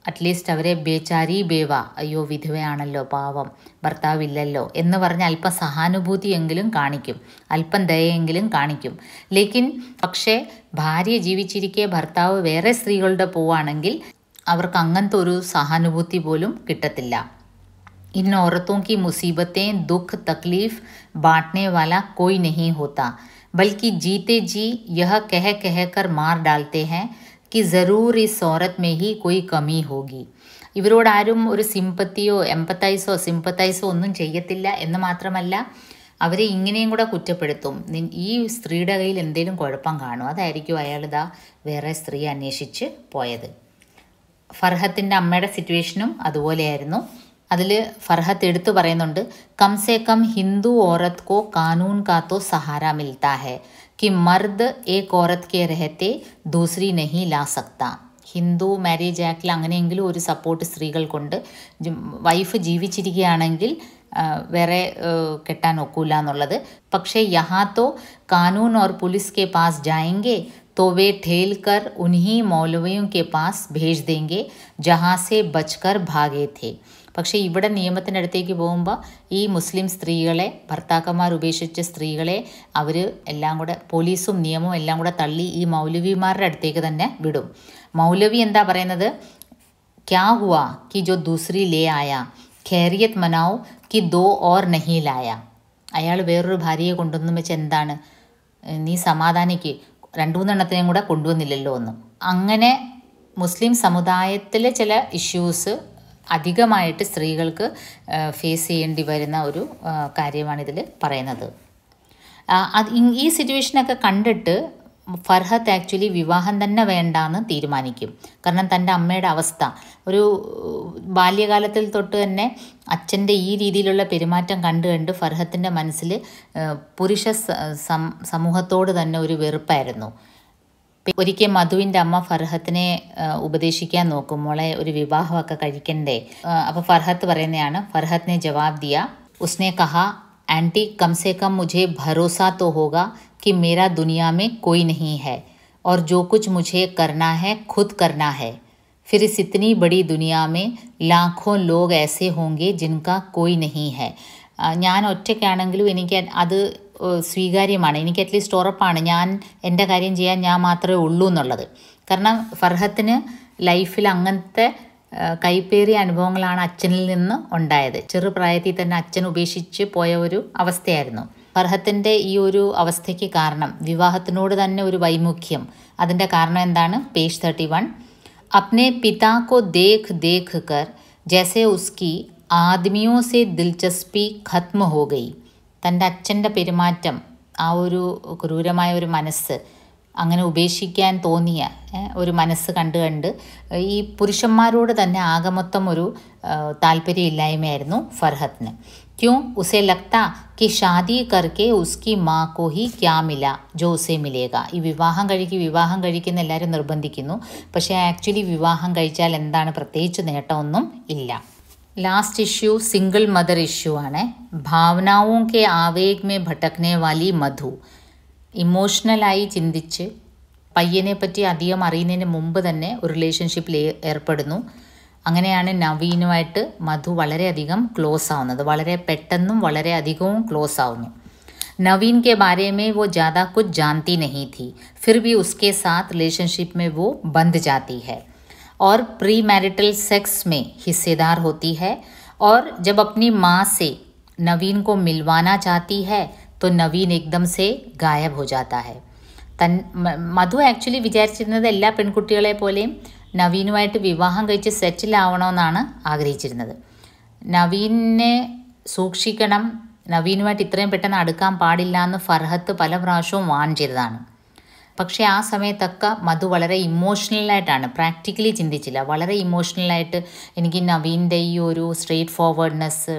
അറ്റ്ലീസ്റ്റ് അവരെ ബേച്ചാരി ബേവ, അയ്യോ വിധവയാണല്ലോ പാവം ഭർത്താവില്ലല്ലോ എന്ന് പറഞ്ഞ് അല്പം സഹാനുഭൂതിയെങ്കിലും കാണിക്കും, അല്പം ദയെങ്കിലും കാണിക്കും. ലേക്കിൻ പക്ഷേ ഭാര്യ ജീവിച്ചിരിക്കെ ഭർത്താവ് വേറെ സ്ത്രീകളുടെ പോവുകയാണെങ്കിൽ അവർക്ക് അങ്ങനത്തെ ഒരു സഹാനുഭൂതി പോലും കിട്ടത്തില്ല. इन औरतों की मुसीबतें दुख तकलीफ़ बांटने वाला कोई नहीं होता, बल्कि जीते जी यह कह कह कर मार डालते हैं कि ज़रूर इस औरत में ही कोई कमी होगी. ഇവരോട് ആരും ഒരു സിമ്പത്തിയോ സിമ്പത്തൈസോ ഒന്നും ചെയ്യത്തില്ല എന്ന് മാത്രമല്ല അവരെ ഇങ്ങനെയും കൂടെ കുറ്റപ്പെടുത്തും. ഈ സ്ത്രീയുടെ കയ്യിൽ എന്തെങ്കിലും കുഴപ്പം കാണും, അതായിരിക്കും അയാൾ വേറെ സ്ത്രീ അന്വേഷിച്ച് പോയത്. ഫർഹത്തിൻ്റെ അമ്മയുടെ സിറ്റുവേഷനും അതുപോലെയായിരുന്നു. അതിൽ ഫർഹത്ത് എടുത്തു പറയുന്നുണ്ട്, कम से कम हिंदू औरत को कानून का तो सहारा मिलता है कि मर्द एक औरत के रहते दूसरी नहीं ला सकता. ഹിന്ദു മാരേജ് ആക്ടിൽ അങ്ങനെയെങ്കിലും ഒരു സപ്പോർട്ട് സ്ത്രീകൾക്കുണ്ട്. വൈഫ് ജീവിച്ചിരിക്കുകയാണെങ്കിൽ വേറെ കെട്ടാൻ ഒക്കില്ല എന്നുള്ളത്. പക്ഷേ യഹാ തോ കാനൂൻ और पुलिस के पास जाएंगे तो वे ठेल कर उन्हीं मौलवियों के पास भेज देंगे जहाँ से बचकर भागे थे. പക്ഷേ ഇവിടെ നിയമത്തിനടുത്തേക്ക് പോകുമ്പോൾ ഈ മുസ്ലിം സ്ത്രീകളെ, ഭർത്താക്കന്മാർ ഉപേക്ഷിച്ച സ്ത്രീകളെ അവർ എല്ലാം കൂടെ പോലീസും നിയമവും എല്ലാം കൂടെ തള്ളി ഈ മൗലവിമാരുടെ അടുത്തേക്ക് തന്നെ വിടും. മൗലവി എന്താ പറയുന്നത്? ക്യാ ഹുവാ കി ജോ ദൂസരി ലേ ആയാ ഖൈറിയത്ത് മനാओ കി ദോ ഓർ നഹീ ലായ. അയാൾ വേറൊരു ഭാര്യയെ കൊണ്ടുവന്നു വെച്ച് എന്താണ്, നീ സമാധാനിക്ക്, 2-3 എണ്ണത്തിനെയും കൂടെ കൊണ്ടുവന്നില്ലല്ലോ എന്ന്. അങ്ങനെ മുസ്ലിം സമുദായത്തിലെ ചില ഇഷ്യൂസ് അധികമായിട്ട് സ്ത്രീകൾക്ക് ഫേസ് ചെയ്യേണ്ടി വരുന്ന ഒരു കാര്യമാണിതിൽ പറയുന്നത്. ഈ സിറ്റുവേഷനൊക്കെ കണ്ടിട്ട് ഫർഹത്ത് ആക്ച്വലി വിവാഹം തന്നെ വേണ്ടാന്ന് തീരുമാനിക്കും. കാരണം തൻ്റെ അമ്മയുടെ അവസ്ഥ, ഒരു ബാല്യകാലത്തിൽ തൊട്ട് തന്നെ അച്ഛൻ്റെ ഈ രീതിയിലുള്ള പെരുമാറ്റം കണ്ട് ഫർഹത്തിൻ്റെ മനസ്സിൽ പുരുഷ സമൂഹത്തോട് തന്നെ ഒരു വെറുപ്പായിരുന്നു. ഒരിക്കൽ മധുവിൻ്റെ അമ്മ ഫർഹത്തിനെ ഉപദേശിക്കാൻ നോക്കും, മോളെ ഒരു വിവാഹമൊക്കെ കഴിക്കണ്ടേ. അപ്പോൾ ഫർഹത്ത് പറയുന്നതാണ്, ഫർഹത്ത് ने जवाब दिया, उसने कहा आंटी कम से कम मुझे भरोसा तो होगा कि मेरा दुनिया में कोई नहीं है और जो कुछ मुझे करना है खुद करना है. फिर इस इतनी बड़ी दुनिया में लाखों लोग ऐसे होंगे जिनका कोई नहीं है. ഞാൻ ഒറ്റയ്ക്കാണെങ്കിലും എനിക്ക് അത് സ്വീകാര്യമാണ്, എനിക്ക് അറ്റ്ലീസ്റ്റ് ഉറപ്പാണ് ഞാൻ എൻ്റെ കാര്യം ചെയ്യാൻ ഞാൻ മാത്രമേ ഉള്ളൂ എന്നുള്ളത്. കാരണം ഫർഹത്തിന് ലൈഫിൽ അങ്ങനത്തെ കൈപ്പേറിയ അനുഭവങ്ങളാണ് അച്ഛനിൽ നിന്ന് ഉണ്ടായത്. ചെറുപ്രായത്തിൽ തന്നെ അച്ഛൻ ഉപേക്ഷിച്ച് പോയ ഒരു അവസ്ഥയായിരുന്നു. ഫർഹത്തിൻ്റെ ഈ ഒരു അവസ്ഥയ്ക്ക് കാരണം വിവാഹത്തിനോട് തന്നെ ഒരു വൈമുഖ്യം. അതിൻ്റെ കാരണം എന്താണ്? പേജ് 31. अपने पिता को देख देख कर जैसे उसकी आदमियों से दिलचस्पी खत्म हो गई തൻ്റെ അച്ഛൻ്റെ പെരുമാറ്റം, ആ ഒരു ക്രൂരമായ ഒരു മനസ്സ്, അങ്ങനെ ഉപേക്ഷിക്കാൻ തോന്നിയ ഒരു മനസ്സ് കണ്ട് ഈ പുരുഷന്മാരോട് തന്നെ ആകമൊത്തം ഒരു താല്പര്യമില്ലായ്മയായിരുന്നു ഫർഹത്തിന്. क्यों उसे लगता कि शादी करके उसकी माँ को ही क्या मिला जो उसे मिलेगा. ഈ വിവാഹം കഴിക്കുന്ന എല്ലാവരും നിർബന്ധിക്കുന്നു. പക്ഷേ ആക്ച്വലി വിവാഹം കഴിച്ചാൽ എന്താണ് പ്രത്യേകിച്ച് നേട്ടമൊന്നും ഇല്ല. Last issue single mother issue ആണ്. ഭാവനാओं के आवेग में भटकने वाली മധു. ഇമോഷണലായി ചിന്തിച്ച് പയ്യനെ പറ്റി അധികം അറിയുന്നതിന് മുമ്പ് തന്നെ ഒരു റിലേഷൻഷിപ്പിൽ ഏർപ്പെടുന്നു. അങ്ങനെയാണ് നവീനുമായിട്ട് മധു വളരെയധികം ക്ലോസ് ആവുന്നത്. വളരെ പെട്ടെന്നും വളരെ അധികവും ക്ലോസ് ആവുന്നു. नवीन के बारे में वो ज़्यादा कुछ जानती नहीं थी, फिर भी उसके साथ रिलेशनशिप में वो बंध जाती है और प्री मैरिटल सेक्स में हिस्सेदार होती है. और जब अपनी माँ से नवीन को मिलवाना चाहती है तो नवीन एकदम से गायब हो जाता है. മധു ആക്ച്വലി വിചാരിച്ചിരുന്നത് എല്ലാ പെൺകുട്ടികളെ പോലെയും നവീനുമായിട്ട് വിവാഹം കഴിച്ച് സെറ്റിലാവണമെന്നാണ് ആഗ്രഹിച്ചിരുന്നത്. നവീനെ സൂക്ഷിക്കണം, നവീനുമായിട്ട് ഇത്രയും പെട്ടെന്ന് അടുക്കാൻ പാടില്ല എന്ന് ഫർഹത്ത് പല പ്രാവശ്യവും വാൺ ചെയ്തതാണ്. പക്ഷേ ആ സമയത്തൊക്കെ മധു വളരെ ഇമോഷണലായിട്ടാണ്, പ്രാക്ടിക്കലി ചിന്തിച്ചില്ല. വളരെ ഇമോഷണലായിട്ട് എനിക്ക് നവീൻ്റെ ഈ ഒരു സ്ട്രെയിറ്റ് ഫോർവേഡ്നെസ്,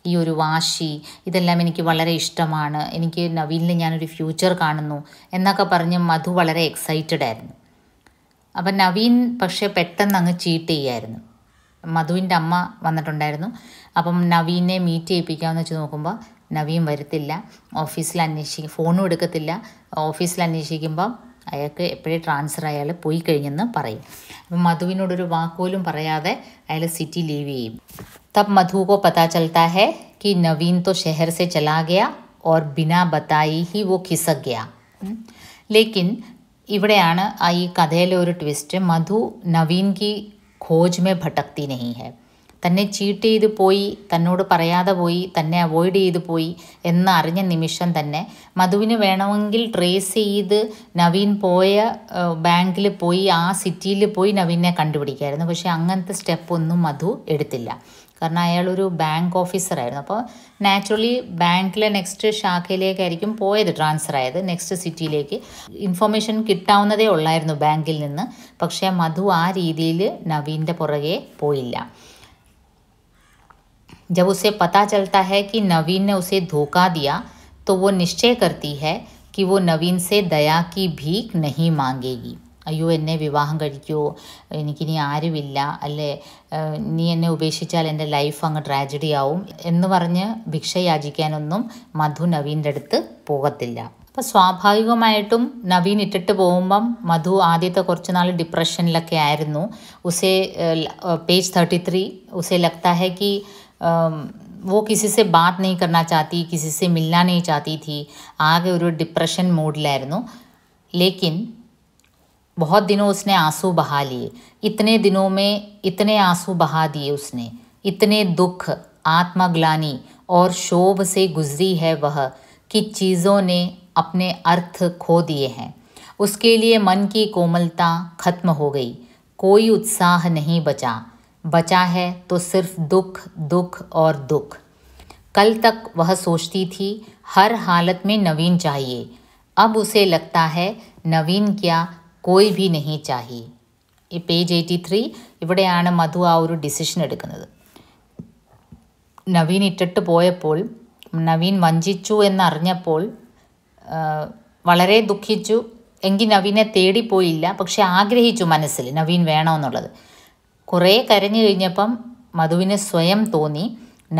ഈ ഒരു വാശി, ഇതെല്ലാം എനിക്ക് വളരെ ഇഷ്ടമാണ്, എനിക്ക് നവീനിൽ ഞാനൊരു ഫ്യൂച്ചർ കാണുന്നു എന്നൊക്കെ പറഞ്ഞ് മധു വളരെ എക്സൈറ്റഡ് ആയിരുന്നു. അപ്പം നവീൻ പക്ഷേ പെട്ടെന്ന് അങ്ങ് ചീറ്റ് ചെയ്യായിരുന്നു. മധുവിൻ്റെ അമ്മ വന്നിട്ടുണ്ടായിരുന്നു. അപ്പം നവീനെ മീറ്റ് ചെയ്യിപ്പിക്കാമെന്ന് വെച്ച് നോക്കുമ്പോൾ നവീൻ വരത്തില്ല. ഫോണും എടുക്കത്തില്ല. ഓഫീസിൽ അന്വേഷിക്കുമ്പോൾ അയാൾക്ക് എപ്പോഴേ ട്രാൻസ്ഫർ അയാൾ പോയി കഴിഞ്ഞെന്ന് പറയും. അപ്പം മധുവിനോടൊരു വാക്കുപോലും പറയാതെ അയാൾ സിറ്റി ലീവ് ചെയ്യും. തബ് മധു को पता चलता है कि नवीन तो शहर से चला गया और बिना बताई ही वो खिसक गया. लेकिन ഇവിടെയാണ് ഈ കഥയിലെ ഒരു ട്വിസ്റ്റ്. മധു നവീൻ की खोज में भटकती नहीं है. തന്നെ ചീറ്റ് ചെയ്ത് പോയി, തന്നോട് പറയാതെ പോയി, തന്നെ അവോയ്ഡ് ചെയ്ത് പോയി എന്ന് അറിഞ്ഞ നിമിഷം തന്നെ മധുവിന് വേണമെങ്കിൽ ട്രേസ് ചെയ്ത് നവീൻ പോയ ബാങ്കിൽ പോയി, ആ സിറ്റിയിൽ പോയി നവീനെ കണ്ടുപിടിക്കായിരുന്നു. പക്ഷേ അങ്ങനത്തെ സ്റ്റെപ്പൊന്നും മധു എടുത്തില്ല. കാരണം അയാളൊരു ബാങ്ക് ഓഫീസറായിരുന്നു. അപ്പോൾ നാച്ചുറലി ബാങ്കിലെ നെക്സ്റ്റ് ശാഖയിലേക്കായിരിക്കും പോയത്, ട്രാൻസ്ഫർ ആയത് നെക്സ്റ്റ് സിറ്റിയിലേക്ക്. ഇൻഫർമേഷൻ കിട്ടാവുന്നതേ ഉള്ളായിരുന്നു ബാങ്കിൽ നിന്ന്. പക്ഷേ മധു ആ രീതിയിൽ നവീൻ്റെ പുറകെ പോയില്ല. जब उसे पता चलता है कि नवीन ने उसे धोखा दिया तो वो निश्चय करती है कि वो नवीन से दया की भीख नहीं मांगेगी. അയ്യോ എന്നെ വിവാഹം കഴിക്കുമോ, എനിക്കിനി ആരുമില്ല, അല്ലേ നീ എന്നെ ഉപേക്ഷിച്ചാൽ എൻ്റെ ലൈഫ് അങ്ങ് ട്രാജഡി ആവും എന്ന് പറഞ്ഞ് ഭിക്ഷ യാചിക്കാനൊന്നും മധു നവീൻ്റെ അടുത്ത് പോകത്തില്ല. അപ്പോൾ സ്വാഭാവികമായിട്ടും നവീൻ ഇട്ടിട്ട് പോകുമ്പം മധു ആദ്യത്തെ കുറച്ച് നാൾ ഡിപ്രഷനിലൊക്കെ ആയിരുന്നു. ഉസേ പേജ് 33 ഉസേ ലഗ്താ ഹൈ कि वो किसी से बात नहीं करना चाहती, किसी से मिलना नहीं चाहती थी. आगे ഒരു ഡിപ്രഷൻ മൂഡിലായിരുന്നു. लेकिन बहुत दिनों उसने आंसू बहा लिए. इतने दिनों में इतने आंसू बहा दिए उसने, इतने दुख, आत्मग्लानि और शोभ से गुजरी है वह कि चीज़ों ने अपने अर्थ खो दिए हैं. उसके लिए मन की कोमलता खत्म हो गई. कोई उत्साह नहीं बचा है तो सिर्फ दुख, दुख और दुख. कल तक वह सोचती थी हर हालत में नवीन चाहिए. अब उसे लगता है नवीन क्या, कोई भी नहीं चाहिए. ഈ പേജ് 83 ഇവിടെയാണ് മധു ആ ഒരു ഡിസിഷൻ എടുക്കുന്നത്. നവീൻ ഇട്ടിട്ട് പോയപ്പോൾ, നവീൻ വഞ്ചിച്ചു എന്നറിഞ്ഞപ്പോൾ വളരെ ദുഃഖിച്ചു. എങ്കിൽ നവീനെ തേടിപ്പോയില്ല, പക്ഷെ ആഗ്രഹിച്ചു മനസ്സിൽ നവീൻ വേണമെന്നുള്ളത്. കുറേ കരഞ്ഞു കഴിഞ്ഞപ്പം മധുവിന് സ്വയം തോന്നി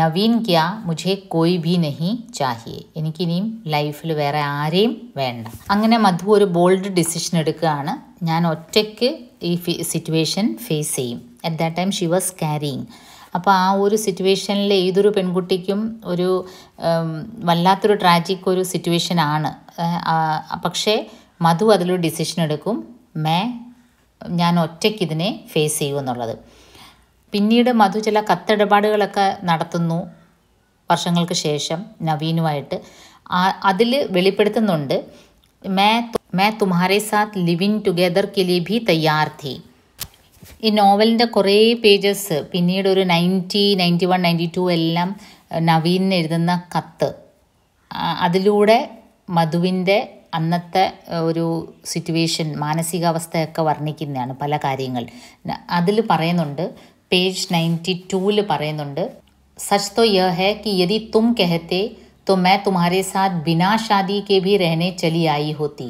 നവീൻ ക്യാ, മുझे कोई भी नहीं चाहिए, എനിക്കിനിയും ലൈഫിൽ വേറെ ആരെയും വേണ്ട. അങ്ങനെ മധു ഒരു ബോൾഡ് ഡിസിഷൻ എടുക്കുകയാണ്. ഞാൻ ഒറ്റയ്ക്ക് ഈ സിറ്റുവേഷൻ ഫേസ് ചെയ്യും. At that time she was carrying. അപ്പോൾ ആ ഒരു സിറ്റുവേഷനിൽ ഏതൊരു പെൺകുട്ടിക്കും ഒരു വല്ലാത്തൊരു ട്രാജിക് ഒരു സിറ്റുവേഷനാണ്. പക്ഷേ മധു അതിലൊരു ഡിസിഷൻ എടുക്കും, ഞാൻ ഒറ്റയ്ക്ക് ഇതിനെ ഫേസ് ചെയ്യുമെന്നുള്ളത്. പിന്നീട് മധു ചില കത്തിടപാടുകളൊക്കെ നടത്തുന്നു വർഷങ്ങൾക്ക് ശേഷം നവീനുമായിട്ട്. അതിൽ വെളിപ്പെടുത്തുന്നുണ്ട്, मैं तुम्हारे साथ लिविंग टुगेदर के लिए भी तैयार थी. ഈ നോവലിൻ്റെ കുറേ പേജസ് പിന്നീട് ഒരു 90, 91, 92 എല്ലാം നവീനിന് എഴുതുന്ന കത്ത്, അതിലൂടെ മധുവിൻ്റെ അന്നത്തെ ഒരു സിറ്റുവേഷൻ മാനസികാവസ്ഥയൊക്കെ വർണ്ണിക്കുന്നതാണ് പല കാര്യങ്ങൾ. അതിൽ പറയുന്നുണ്ട്, പേജ് 92 പറയുന്നുണ്ട്, സച്ച് तो यह है कि यदि तुम कहते तो मैं तुम्हारे साथ बिना शादी के भी रहने चली आई होती.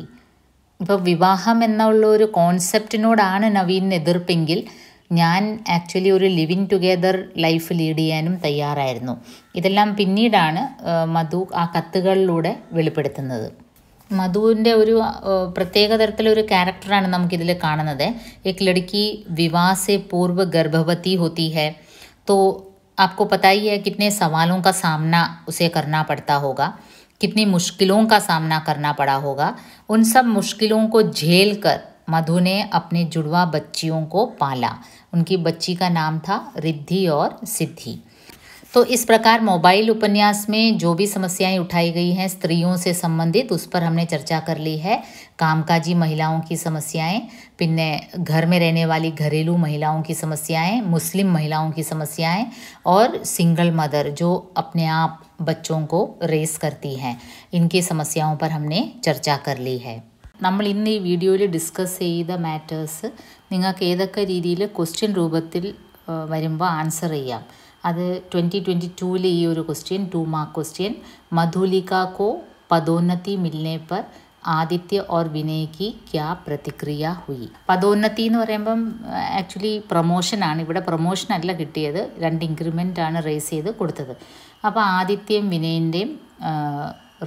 ഇപ്പോൾ വിവാഹം എന്നുള്ള ഒരു കോൺസെപ്റ്റിനോടാണ് നവീൻ എതിർപ്പെങ്കിൽ ഞാൻ ആക്ച്വലി ഒരു ലിവിങ് ടുഗെദർ ലൈഫ് ലീഡ് ചെയ്യാനും തയ്യാറായിരുന്നു. ഇതെല്ലാം പിന്നീടാണ് മധു ആ കത്തുകളിലൂടെ വെളിപ്പെടുത്തുന്നത്. മധുവിൻ്റെ ഒരു പ്രത്യേക തരത്തിലൊരു ക്യാരക്ടറാണ് നമുക്കിതിൽ കാണുന്നത്. एक लड़की विवाह से पूर्व गर्भवती होती है तो आपको पता ही है कितने सवालों का सामना उसे करना पड़ता होगा, कितनी मुश्किलों का सामना करना पड़ा होगा. उन सब मुश्किलों को झेल कर मधु ने अपने जुड़वा बच्चियों को पाला. उनकी बच्ची का नाम था रिद्धि और सिद्धि. तो इस प्रकार मोबाइल उपन्यास में जो भी समस्याएं उठाई गई हैं स्त्रियों से संबंधित, उस पर हमने चर्चा कर ली है. कामकाजी महिलाओं की समस्याएं, पिन्ने घर में रहने वाली घरेलू महिलाओं की समस्याएं, मुस्लिम महिलाओं की समस्याएं और सिंगल मदर जो अपने आप बच्चों को रेस करती हैं, इनकी समस्याओं पर हमने चर्चा कर ली है. നമ്മൾ ഇന്ന് ഈ വീഡിയോയിൽ ഡിസ്കസ് ചെയ്ത മാറ്റേഴ്സ് നിങ്ങൾക്ക് ഏതൊക്കെ രീതിയിൽ ക്വസ്റ്റ്യൻ രൂപത്തിൽ വരുമ്പോൾ ആൻസർ ചെയ്യാം. അത് 2022 ഈ ഒരു ക്വസ്റ്റ്യൻ 2 മാർക്ക് ക്വസ്റ്റ്യൻ, മധുലിക को पदोन्नति मिलने पर ആദിത്യ और വിനയ് की क्या प्रतिक्रिया हुई. പദോന്നതി എന്ന് പറയുമ്പം ആക്ച്വലി പ്രൊമോഷനാണ്. ഇവിടെ പ്രൊമോഷൻ അല്ല കിട്ടിയത്, 2 ഇൻക്രിമെൻ്റ് ആണ് റേസ് ചെയ്ത് കൊടുത്തത്. അപ്പോൾ ആദിത്യയും വിനയൻ്റെയും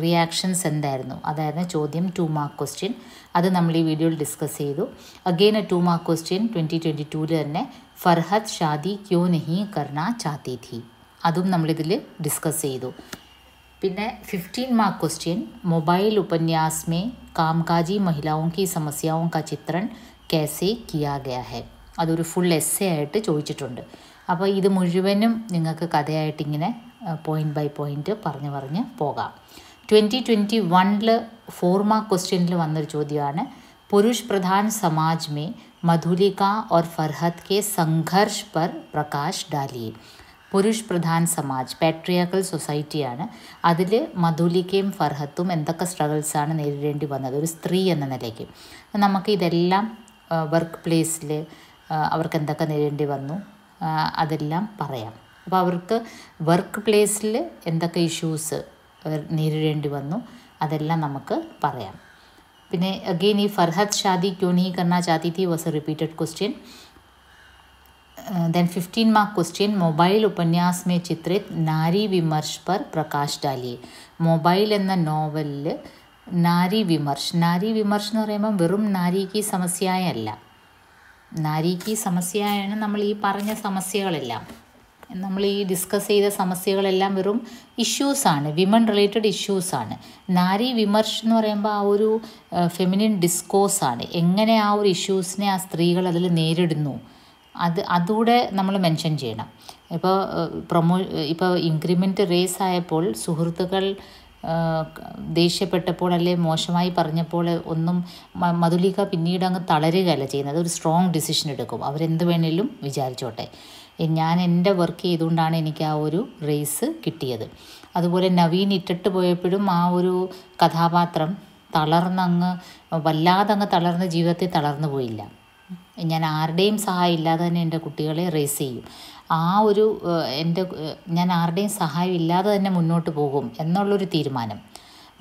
റിയാക്ഷൻസ് എന്തായിരുന്നു, അതായിരുന്നു ചോദ്യം 2 മാർക്ക് ക്വസ്റ്റ്യൻ. അത് നമ്മൾ ഈ വീഡിയോയിൽ ഡിസ്കസ് ചെയ്തു. അഗെയിൻ 2 മാർക്ക് ക്വസ്റ്റ്യൻ 2022 തന്നെ, ഫർഹത്ത് ഷാദി ക്യോ നഹീ കർനാ ചാഹത്തി थी, അതും നമ്മളിതിൽ ഡിസ്കസ് ചെയ്തു. പിന്നെ 15 മാർക്ക് ക്വസ്റ്റ്യൻ, മൊബൈൽ उपन्यास में कामकाजी महिलाओं की समस्याओं का चित्रण कैसे किया गया है, അതൊരു ഫുൾ എസ്സേ ആയിട്ട് ചോദിച്ചിട്ടുണ്ട്. അപ്പോൾ ഇത് മുഴുവനും നിങ്ങൾക്ക് കഥയായിട്ടിങ്ങനെ പോയിൻ്റ് ബൈ പോയിൻ്റ് പറഞ്ഞ് പോകാം. 2021 4 മാർക്ക് ക്വസ്റ്റ്യനിൽ വന്നൊരു ചോദ്യമാണ്, പുരുഷ് പ്രധാൻ സമാജ് में मधुलिका और फरहत के संघर्ष पर प्रकाश डालिए. പുരുഷ് പ്രധാൻ സമാജ് പാട്രിയാക്കൽ സൊസൈറ്റിയാണ്. അതിൽ മധുലിക്കയും ഫർഹത്തും എന്തൊക്കെ സ്ട്രഗിൾസാണ് നേരിടേണ്ടി വന്നത് ഒരു സ്ത്രീ എന്ന നിലയ്ക്ക്. നമുക്ക് ഇതെല്ലാം വർക്ക് പ്ലേസിൽ അവർക്ക് എന്തൊക്കെ നേരിടേണ്ടി വന്നു അതെല്ലാം പറയാം. അപ്പോൾ അവർക്ക് വർക്ക് പ്ലേസിൽ എന്തൊക്കെ ഇഷ്യൂസ് നേരിടേണ്ടി വന്നു അതെല്ലാം നമുക്ക് പറയാം. പിന്നെ അഗെയിൻ ഈ ഫർഹത്ത് ഷാദി ക്യോ നഹീ കർനാ ചാഹത്തി थी was a repeated question. Then 15 mark question, mobile उपन्यास में चित्रित नारी विमर्श पर प्रकाश डालिए. മൊബൈൽ എന്ന നോവലിൽ നാരി വിമർശ് എന്ന് പറയുമ്പോൾ വെറും നാരിക്ക് സമസ്യയല്ല, നാരിക്ക് സമസ്യയാണ് നമ്മൾ ഈ പറഞ്ഞ സമസ്യകളെല്ലാം, നമ്മൾ ഈ ഡിസ്കസ് ചെയ്ത സമസ്യകളെല്ലാം വെറും ഇഷ്യൂസാണ്, വിമൺ റിലേറ്റഡ് ഇഷ്യൂസാണ്. നാരി വിമർശ് എന്ന് പറയുമ്പോൾ ആ ഒരു ഫെമിനിൻ ഡിസ്കോഴ്സാണ്, എങ്ങനെ ആ ഒരു ഇഷ്യൂസിനെ ആ സ്ത്രീകൾ അതിൽ നേരിടുന്നു അതുകൂടെ നമ്മൾ മെൻഷൻ ചെയ്യണം. ഇപ്പോൾ ഇൻക്രിമെൻ്റ് റേസ് ആയപ്പോൾ സുഹൃത്തുക്കൾ ദേഷ്യപ്പെട്ടപ്പോൾ അല്ലെ മോശമായി പറഞ്ഞപ്പോൾ ഒന്നും മധുലിക പിന്നീട് അങ്ങ് തളരുകയല്ല ചെയ്യുന്നത്, ഒരു സ്ട്രോങ് ഡിസിഷൻ എടുക്കും. അവരെന്ത് വേണേലും വിചാരിച്ചോട്ടെ, ഞാൻ എൻ്റെ വർക്ക് ചെയ്തുകൊണ്ടാണ് എനിക്ക് ആ ഒരു റേസ് കിട്ടിയത്. അതുപോലെ നവീൻ ഇട്ടിട്ട് പോയപ്പോഴും ആ ഒരു കഥാപാത്രം വല്ലാതെ തളർന്ന് ജീവിതത്തിൽ തളർന്നു പോയില്ല. ഞാൻ ആരുടെയും സഹായം ഇല്ലാതെ തന്നെ എൻ്റെ കുട്ടികളെ റേസ് ചെയ്യും, ഞാൻ ആരുടെയും സഹായം ഇല്ലാതെ തന്നെ മുന്നോട്ട് പോകും എന്നുള്ളൊരു തീരുമാനം.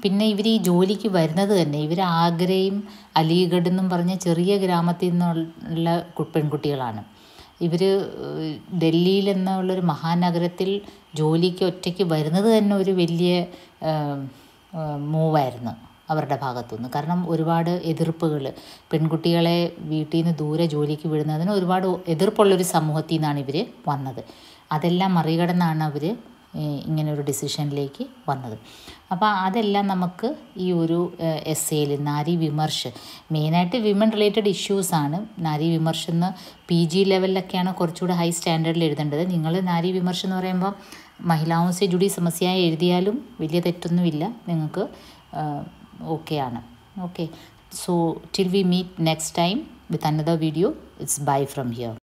പിന്നെ ഇവർ ഈ ജോലിക്ക് വരുന്നത് തന്നെ ഇവർ ആഗ്രയും അലിഗഡ് എന്നും പറഞ്ഞ ചെറിയ ഗ്രാമത്തിൽ നിന്നുള്ള പെൺകുട്ടികളാണ്. ഇവർ ഡൽഹിയിൽ എന്നുള്ളൊരു മഹാനഗരത്തിൽ ജോലിക്ക് ഒറ്റയ്ക്ക് വരുന്നത് തന്നെ ഒരു വലിയ മൂവായിരുന്നു അവരുടെ ഭാഗത്തുനിന്ന്. കാരണം ഒരുപാട് എതിർപ്പുകൾ, പെൺകുട്ടികളെ വീട്ടിൽ നിന്ന് ദൂരെ ജോലിക്ക് വിടുന്നതിന് ഒരുപാട് എതിർപ്പുള്ളൊരു സമൂഹത്തിൽ നിന്നാണ് ഇവർ വന്നത്. അതെല്ലാം മറികടന്നാണ് അവർ ഇങ്ങനൊരു ഡിസിഷനിലേക്ക് വന്നത്. അപ്പോൾ അതെല്ലാം നമുക്ക് ഈ ഒരു എസ്സേയിൽ നാരി വിമർശ്, മെയിനായിട്ട് വിമൻ റിലേറ്റഡ് ഇഷ്യൂസാണ്. നാരി വിമർശ് എന്ന് PG ലെവലിലൊക്കെയാണ് കുറച്ചുകൂടെ ഹൈ സ്റ്റാൻഡേർഡിൽ എഴുതേണ്ടത്. നിങ്ങൾ നാരി വിമർശ് എന്ന് പറയുമ്പോൾ മഹിളാओं से जुड़ी समस्याएं എഴുതിയാലും വലിയ തെറ്റൊന്നുമില്ല, നിങ്ങൾക്ക് ഓക്കെ ആണ്. Okay, so till we meet next time with another video, it's bye from here.